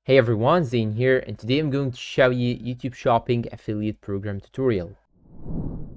Hey everyone, Zane here, and today I'm going to show you YouTube Shopping Affiliate Program tutorial.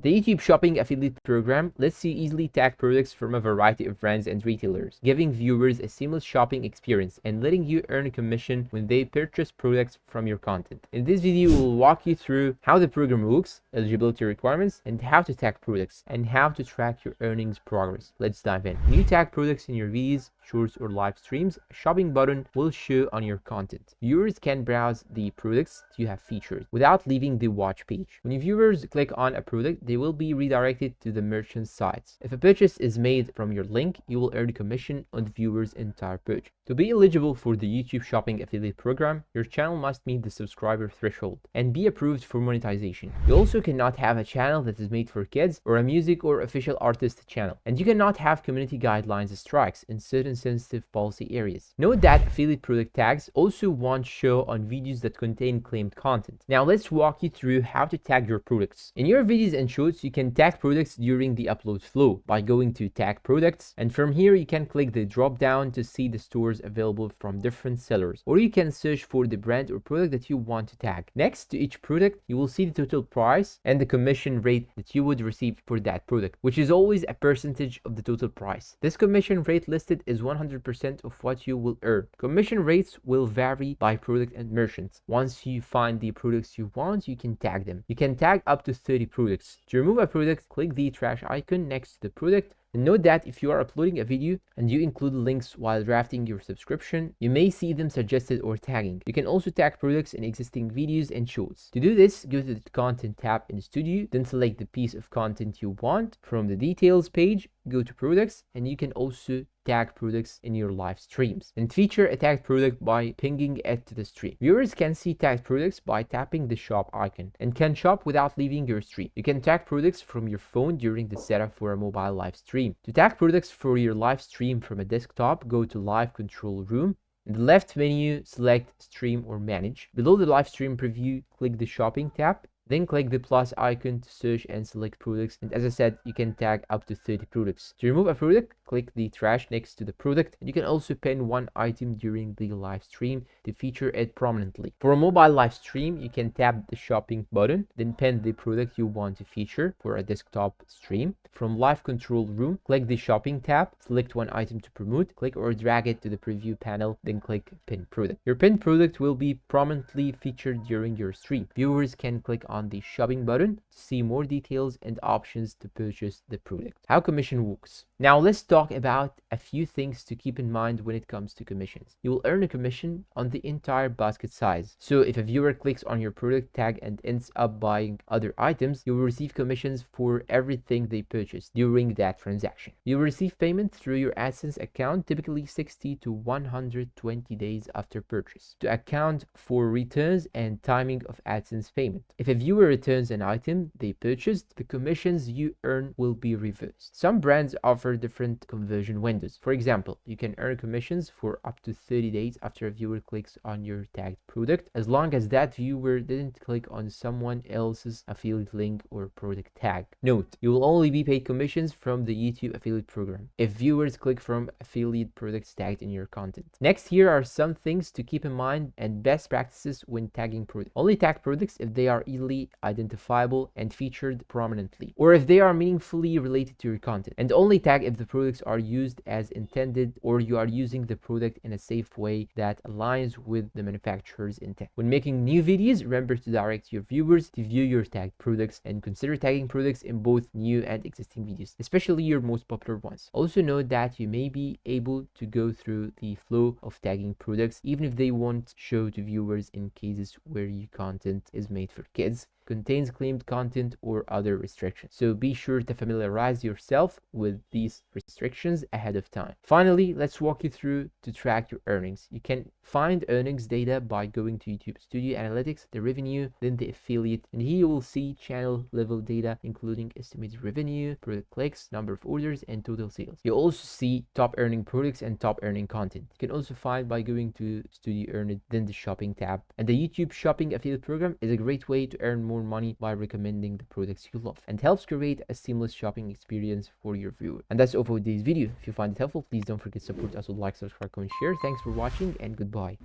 The YouTube Shopping Affiliate Program lets you easily tag products from a variety of brands and retailers, giving viewers a seamless shopping experience and letting you earn a commission when they purchase products from your content. In this video, we'll walk you through how the program works, eligibility requirements, and how to tag products, and how to track your earnings progress. Let's dive in. When you tag products in your videos, shorts, or live streams, a shopping button will show on your content. Viewers can browse the products you have featured without leaving the watch page. When viewers click on a product, they will be redirected to the merchant's sites. If a purchase is made from your link, you will earn commission on the viewer's entire purchase. To be eligible for the YouTube Shopping Affiliate Program, your channel must meet the subscriber threshold and be approved for monetization. You also cannot have a channel that is made for kids or a music or official artist channel, and you cannot have community guidelines strikes in certain sensitive policy areas. Note that affiliate product tags also won't show on videos that contain claimed content. Now let's walk you through how to tag your products. In your videos and shorts, you can tag products during the upload flow by going to tag products, and from here you can click the drop down to see the stores available from different sellers, or you can search for the brand or product that you want to tag. Next to each product, you will see the total price and the commission rate that you would receive for that product, which is always a percentage of the total price. This commission rate listed is 100% of what you will earn. Commission rates will vary by product and merchant. Once you find the products you want, you can tag them. You can tag up to 30 products. To remove a product, click the trash icon next to the product. And note that if you are uploading a video and you include links while drafting your subscription, you may see them suggested or tagging. You can also tag products in existing videos and shorts. To do this, go to the Content tab in Studio, then select the piece of content you want. From the Details page, go to Products, and you can also tag products in your live streams and feature a tagged product by pinging it to the stream. Viewers can see tagged products by tapping the shop icon and can shop without leaving your stream. You can tag products from your phone during the setup for a mobile live stream. To tag products for your live stream from a desktop, go to Live Control Room. In the left menu, select Stream or Manage. Below the live stream preview, click the Shopping tab. Then click the plus icon to search and select products, and as I said, you can tag up to 30 products. To remove a product, click the trash next to the product, and you can also pin one item during the live stream to feature it prominently. For a mobile live stream, you can tap the shopping button, then pin the product you want to feature. For a desktop stream, from Live Control Room, click the shopping tab, select one item to promote, click or drag it to the preview panel, then click pin product. Your pinned product will be prominently featured during your stream. Viewers can click on the shopping button to see more details and options to purchase the product. How commission works. Now let's talk about a few things to keep in mind when it comes to commissions. You will earn a commission on the entire basket size. So if a viewer clicks on your product tag and ends up buying other items, you will receive commissions for everything they purchased during that transaction. You will receive payment through your AdSense account, typically 60 to 120 days after purchase, to account for returns and timing of AdSense payment. If a viewer returns an item they purchased, the commissions you earn will be reversed. Some brands offer different conversion windows. For example, you can earn commissions for up to 30 days after a viewer clicks on your tagged product, as long as that viewer didn't click on someone else's affiliate link or product tag. Note, you will only be paid commissions from the YouTube affiliate program if viewers click from affiliate products tagged in your content. Next, here are some things to keep in mind and best practices when tagging products. Only tag products if they are easily identifiable and featured prominently, or if they are meaningfully related to your content, and only tag if the products are used as intended or you are using the product in a safe way that aligns with the manufacturer's intent. When making new videos, remember to direct your viewers to view your tagged products and consider tagging products in both new and existing videos, especially your most popular ones. Also note that you may be able to go through the flow of tagging products even if they won't show to viewers in cases where your content is made for kids, contains claimed content, or other restrictions. So be sure to familiarize yourself with these restrictions ahead of time. Finally, let's walk you through to track your earnings. You can find earnings data by going to YouTube Studio Analytics, the revenue, then the affiliate, and here you will see channel level data including estimated revenue, product clicks, number of orders, and total sales. You'll also see top earning products and top earning content. You can also find by going to Studio Earn, then the shopping tab. And the YouTube Shopping Affiliate Program is a great way to earn more money by recommending the products you love and helps create a seamless shopping experience for your viewer. And that's all for today's video. If you find it helpful, please don't forget to support us with like, subscribe, comment, share. Thanks for watching and goodbye.